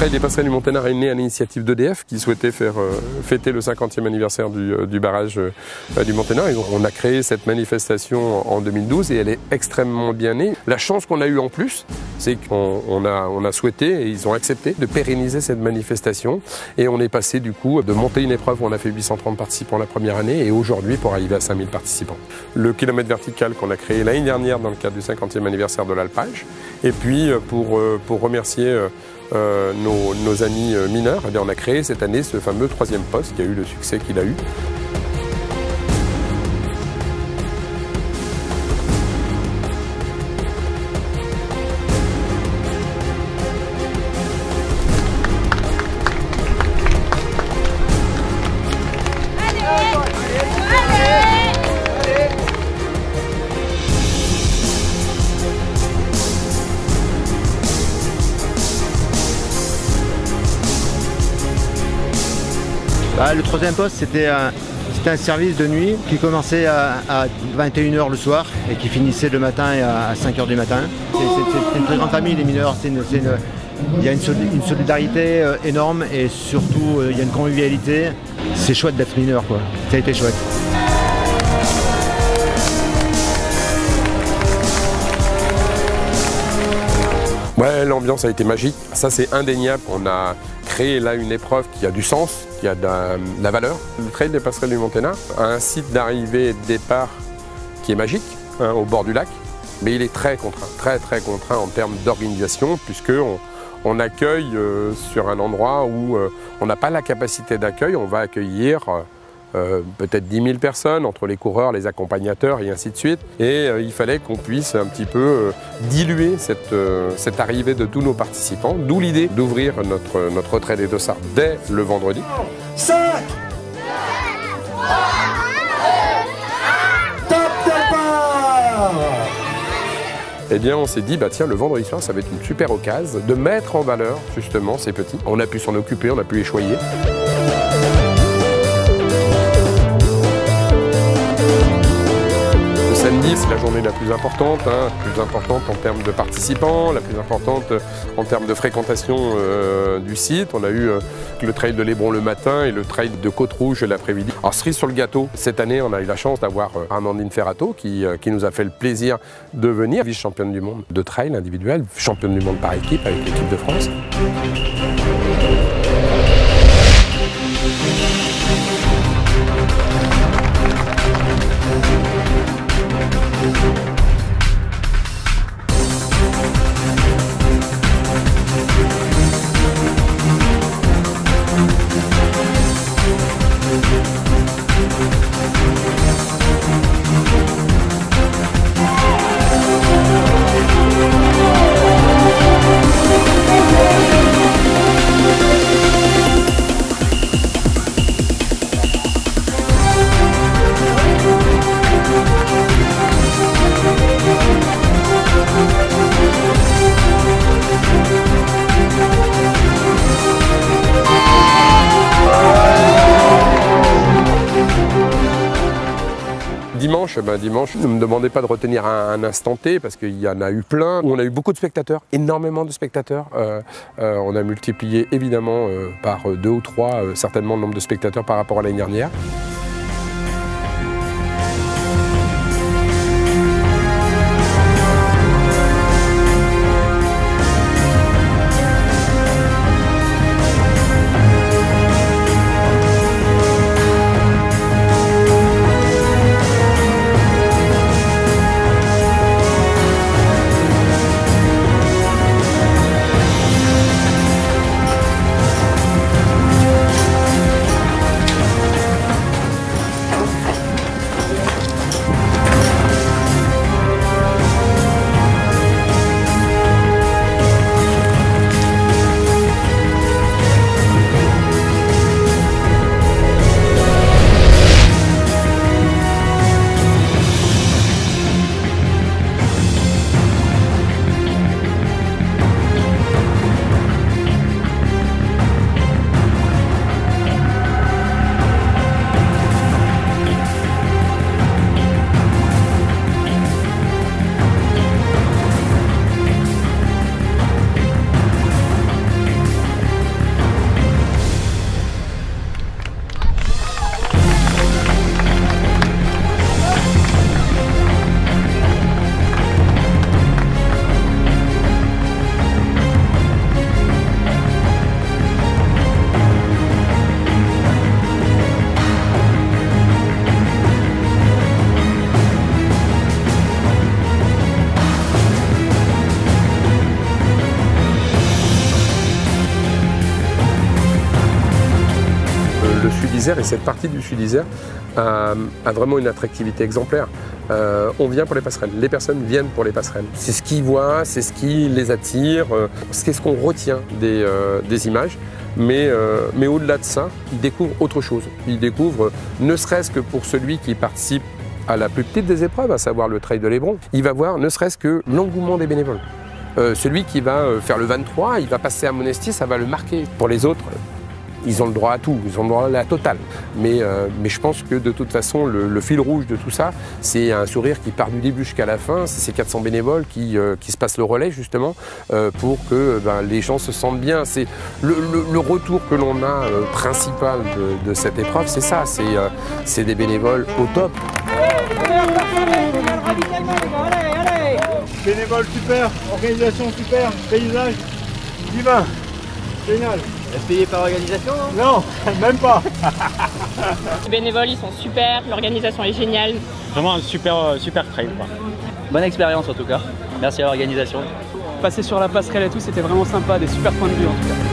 Trail des Passerelles du Monténard est né à l'initiative d'EDF qui souhaitait faire fêter le 50e anniversaire du barrage du Monténard. Et donc, on a créé cette manifestation en 2012 et elle est extrêmement bien née. La chance qu'on a eue en plus, c'est qu'on a souhaité et ils ont accepté de pérenniser cette manifestation. Et on est passé du coup de monter une épreuve où on a fait 830 participants la première année et aujourd'hui pour arriver à 5000 participants. Le kilomètre vertical qu'on a créé l'année dernière dans le cadre du 50e anniversaire de l'alpage. Et puis pour remercier nos amis mineurs, on a créé cette année ce fameux 3e poste qui a eu le succès qu'il a eu. Le 3e poste, c'était un service de nuit qui commençait à 21 h le soir et qui finissait le matin à 5 h du matin. C'est une très grande famille, les mineurs. Il y a une solidarité énorme et surtout il y a une convivialité. C'est chouette d'être mineur, quoi. Ça a été chouette. Ouais, l'ambiance a été magique. Ça, c'est indéniable. On a créé là une épreuve qui a du sens, qui a de la valeur. Le Trail des Passerelles du Monténard a un site d'arrivée et de départ qui est magique, hein, au bord du lac, mais il est très contraint, très contraint en termes d'organisation, puisqu'on accueille sur un endroit où on n'a pas la capacité d'accueil. On va accueillir peut-être 10 000 personnes entre les coureurs, les accompagnateurs et ainsi de suite. Et il fallait qu'on puisse un petit peu diluer cette arrivée de tous nos participants, d'où l'idée d'ouvrir notre trail des dossards dès le vendredi. 5, 3, 2, 1, top départ! Eh bien, on s'est dit, bah tiens, le vendredi soir, ça va être une super occasion de mettre en valeur justement ces petits. On a pu s'en occuper, on a pu les choyer. Samedi, c'est la journée la plus importante en termes de participants, la plus importante en termes de fréquentation du site. On a eu le trail de l'Hébron le matin et le trail de Côte-Rouge l'après-midi. Alors, cerise sur le gâteau, cette année, on a eu la chance d'avoir Amandine Ferrato qui nous a fait le plaisir de venir, vice-championne du monde de trail individuel, championne du monde par équipe avec l'équipe de France. Dimanche, ne me demandez pas de retenir un instant T parce qu'il y en a eu plein. On a eu beaucoup de spectateurs, énormément de spectateurs. On a multiplié évidemment par 2 ou 3 certainement le nombre de spectateurs par rapport à l'année dernière. le Sud-Isère et cette partie du Sud-Isère a vraiment une attractivité exemplaire. On vient pour les passerelles, les personnes viennent pour les passerelles. C'est ce qu'ils voient, c'est ce qui les attire, c'est ce qu'on retient des images. Mais au-delà de ça, ils découvrent autre chose. Ils découvrent, ne serait-ce que pour celui qui participe à la plus petite des épreuves, à savoir le trail de l'Hébron, il va voir ne serait-ce que l'engouement des bénévoles. Celui qui va faire le 23, il va passer à Monestier, ça va le marquer. Pour les autres, ils ont le droit à tout, ils ont le droit à la totale. Mais je pense que de toute façon, le fil rouge de tout ça, c'est un sourire qui part du début jusqu'à la fin. C'est ces 400 bénévoles qui se passent le relais justement pour que les gens se sentent bien. C'est le retour que l'on a principal de cette épreuve, c'est ça, c'est des bénévoles au top. Bénévoles super, organisation super, paysage divin, génial. Est-ce payé par organisation? Non, même pas. Les bénévoles, ils sont super, l'organisation est géniale. Vraiment un super trail, quoi. Bonne expérience en tout cas. Merci à l'organisation. Passer sur la passerelle et tout, c'était vraiment sympa, des super points de vue en tout cas.